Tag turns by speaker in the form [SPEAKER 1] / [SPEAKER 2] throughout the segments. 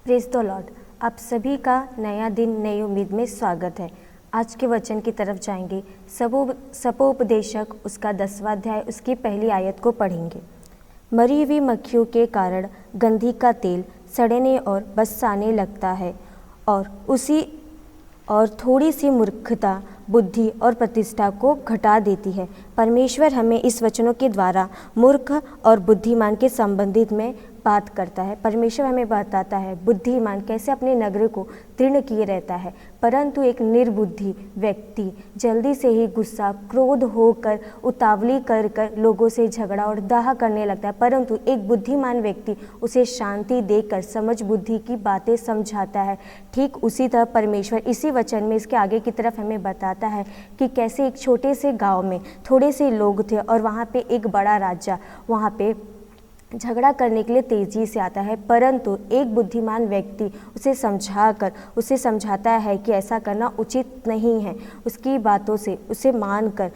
[SPEAKER 1] Praise the Lord. आप सभी का नया दिन नई उम्मीद में स्वागत है। आज के वचन की तरफ जाएंगे। सपोपदेशक उसका 10वां अध्याय उसकी पहली आयत को पढ़ेंगे। मरी हुई मक्खियों के कारण गंधी का तेल सड़ने और बसाने लगता है और थोड़ी सी मूर्खता बुद्धि और प्रतिष्ठा को घटा देती है। परमेश्वर हमें इस वचनों के द्वारा मूर्ख और बुद्धिमान के संबंधित में बात करता है। परमेश्वर हमें बताता है बुद्धिमान कैसे अपने नगर को तीर्ण किए रहता है, परंतु एक निर्बुद्धि व्यक्ति जल्दी से ही गुस्सा क्रोध होकर उतावली कर कर लोगों से झगड़ा और दाह करने लगता है, परंतु एक बुद्धिमान व्यक्ति उसे शांति देकर समझ बुद्धि की बातें समझाता है। ठीक उसी तरह परमेश्वर इसी वचन में इसके आगे की तरफ हमें बताता है कि कैसे एक छोटे से गाँव में थोड़े से लोग थे और वहाँ पे एक बड़ा राजा वहाँ पे झगड़ा करने के लिए तेजी से आता है, परंतु एक बुद्धिमान व्यक्ति उसे समझाता है कि ऐसा करना उचित नहीं है। उसकी बातों से उसे मानकर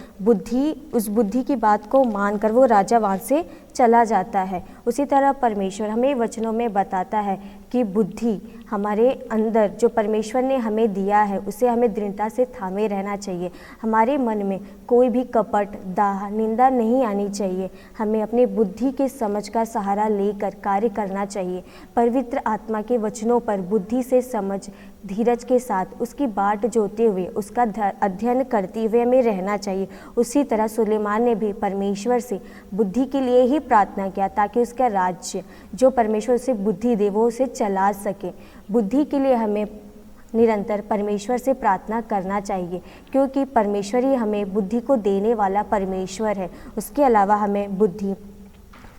[SPEAKER 1] उस बुद्धि की बात को मानकर वो राजा वहाँ से चला जाता है। उसी तरह परमेश्वर हमें वचनों में बताता है कि बुद्धि हमारे अंदर जो परमेश्वर ने हमें दिया है उसे हमें दृढ़ता से थामे रहना चाहिए। हमारे मन में कोई भी कपट दाह निंदा नहीं आनी चाहिए। हमें अपने बुद्धि के समझ का सहारा लेकर कार्य करना चाहिए। पवित्र आत्मा के वचनों पर बुद्धि से समझ धीरज के साथ उसकी बाट जोते हुए उसका अध्ययन करते हुए हमें रहना चाहिए। उसी तरह सुलेमान ने भी परमेश्वर से बुद्धि के लिए ही प्रार्थना किया ताकि उसका राज्य जो परमेश्वर उसे बुद्धि दे वो उसे चला सके। बुद्धि के लिए हमें निरंतर परमेश्वर से प्रार्थना करना चाहिए, क्योंकि परमेश्वर ही हमें बुद्धि को देने वाला परमेश्वर है। उसके अलावा हमें बुद्धि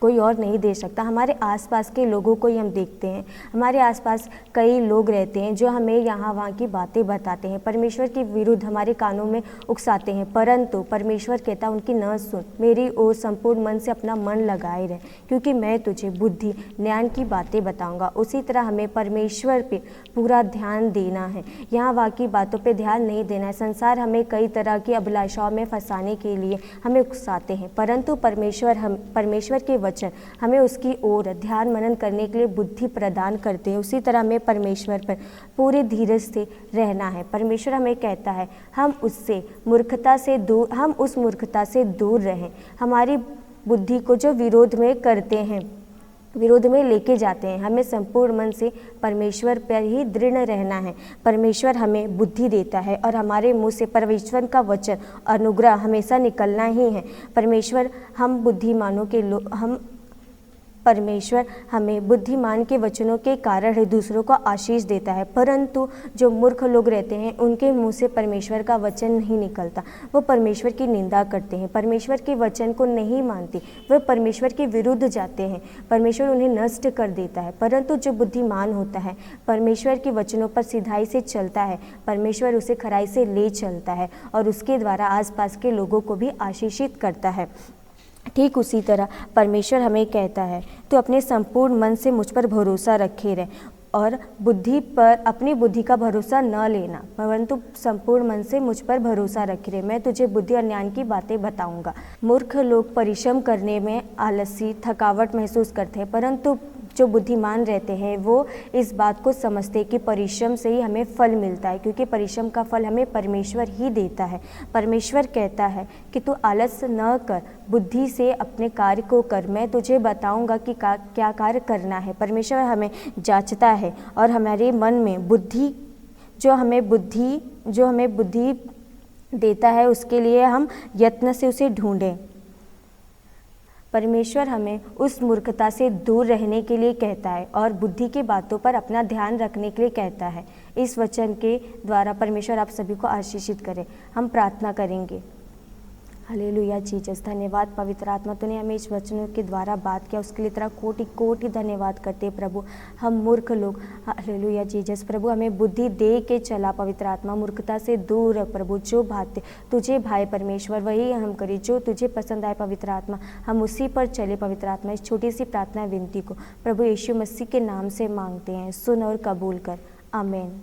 [SPEAKER 1] कोई और नहीं दे सकता। हमारे आसपास के लोगों को ही हम देखते हैं, हमारे आसपास कई लोग रहते हैं जो हमें यहाँ वहाँ की बातें बताते हैं, परमेश्वर के विरुद्ध हमारे कानों में उकसाते हैं, परंतु परमेश्वर कहता उनकी न सुन, मेरी ओर संपूर्ण मन से अपना मन लगाए रहे, क्योंकि मैं तुझे बुद्धि ज्ञान की बातें बताऊँगा। उसी तरह हमें परमेश्वर पे पूरा ध्यान देना है, यहाँ वहाँ की बातों पर ध्यान नहीं देना है। संसार हमें कई तरह की अभिलाषाओं में फंसाने के लिए हमें उकसाते हैं, परंतु परमेश्वर के वचन हमें उसकी ओर ध्यान मनन करने के लिए बुद्धि प्रदान करते हैं। उसी तरह हमें परमेश्वर पर पूरे धीरज से रहना है। परमेश्वर हमें कहता है हम उस मूर्खता से दूर रहें। हमारी बुद्धि को जो विरोध में लेके जाते हैं, हमें संपूर्ण मन से परमेश्वर पर ही दृढ़ रहना है। परमेश्वर हमें बुद्धि देता है और हमारे मुंह से परमेश्वर का वचन अनुग्रह हमेशा निकलना ही है। परमेश्वर हमें बुद्धिमान के वचनों के कारण ही दूसरों को आशीष देता है, परंतु जो मूर्ख लोग रहते हैं उनके मुंह से परमेश्वर का वचन नहीं निकलता। वो परमेश्वर की निंदा करते हैं, परमेश्वर के वचन को नहीं मानते, वे परमेश्वर के विरुद्ध जाते हैं, परमेश्वर उन्हें नष्ट कर देता है। परंतु जो बुद्धिमान होता है परमेश्वर के वचनों पर सिधाई से चलता है, परमेश्वर उसे खराई से ले चलता है और उसके द्वारा आसपास के लोगों को भी आशीषित करता है। ठीक उसी तरह परमेश्वर हमें कहता है तो अपने संपूर्ण मन से मुझ पर भरोसा रखे रहे और अपनी बुद्धि का भरोसा न लेना, परंतु संपूर्ण मन से मुझ पर भरोसा रखे रहे। मैं तुझे बुद्धि और ज्ञान की बातें बताऊंगा। मूर्ख लोग परिश्रम करने में आलसी थकावट महसूस करते हैं, परंतु जो बुद्धिमान रहते हैं वो इस बात को समझते हैं कि परिश्रम से ही हमें फल मिलता है, क्योंकि परिश्रम का फल हमें परमेश्वर ही देता है। परमेश्वर कहता है कि तू आलस न कर, बुद्धि से अपने कार्य को कर, मैं तुझे बताऊंगा कि क्या कार्य करना है। परमेश्वर हमें जांचता है और हमारे मन में जो हमें बुद्धि देता है उसके लिए हम यत्न से उसे ढूंढें। परमेश्वर हमें उस मूर्खता से दूर रहने के लिए कहता है और बुद्धि की बातों पर अपना ध्यान रखने के लिए कहता है। इस वचन के द्वारा परमेश्वर आप सभी को आशीषित करे। हम प्रार्थना करेंगे। हालेलुया जीसस, धन्यवाद पवित्र आत्मा, तूने हमें इस वचनों के द्वारा बात किया, उसके लिए तेरा कोटि कोटि धन्यवाद करते प्रभु। हम मूर्ख लोग, हालेलुया जीसस, प्रभु हमें बुद्धि दे के चला पवित्र आत्मा, मूर्खता से दूर रख प्रभु। जो बातें तुझे भाई परमेश्वर वही हम करें, जो तुझे पसंद आए पवित्र आत्मा हम उसी पर चले पवित्र आत्मा। इस छोटी सी प्रार्थना विनती को प्रभु यीशु मसीह के नाम से मांगते हैं, सुन और कबूल कर, आमीन।